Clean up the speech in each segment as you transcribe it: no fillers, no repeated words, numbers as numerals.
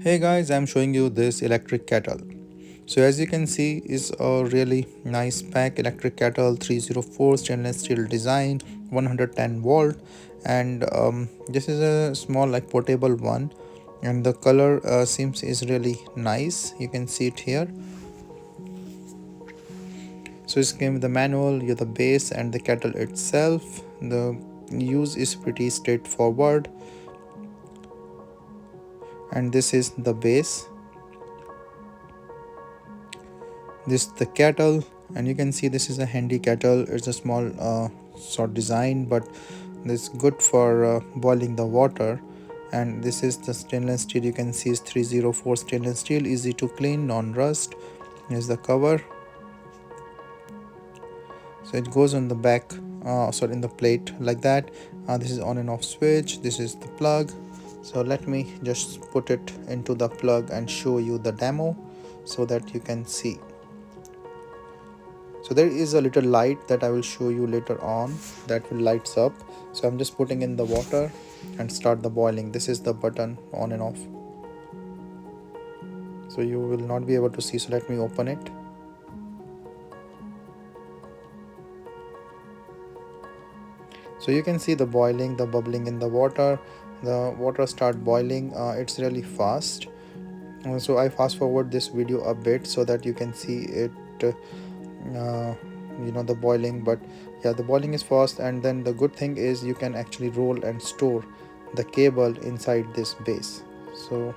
Hey guys, I'm showing you this electric kettle. So as you can see is a really nice pack electric kettle, 304 stainless steel design, 110 volt, and this is a small like portable one, and the color seems is really nice. You can see it here. So it's came with the manual, the base and the kettle itself. The use is pretty straightforward, and this is the base. This is the kettle, and you can see this is a handy kettle. It's a small sort design, but it's good for boiling the water. And this is the stainless steel. You can see it's 304 stainless steel, easy to clean, non-rust. Here's the cover. So it goes on the back, in the plate like that. This is on and off switch. This is the plug. So let me just put it into the plug and show you the demo so that you can see. So there is a little light that I will show you later on that will lights up. So I'm just putting in the water and start the boiling. This is the button on and off. So you will not be able to see, so let me open it. So you can see the boiling, the bubbling in the water. The water start boiling. It's really fast. So I fast forward this video a bit so that you can see it. The boiling, but yeah, the boiling is fast. And then the good thing is you can actually roll and store the cable inside this base, so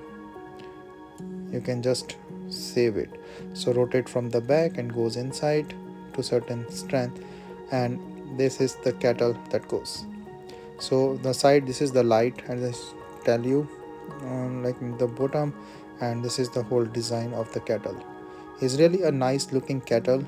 you can just save it. So rotate from the back and goes inside to certain strength, and this is the kettle that goes. So the side, this is the light, and I tell you, like the bottom, and this is the whole design of the kettle. It's really a nice looking kettle.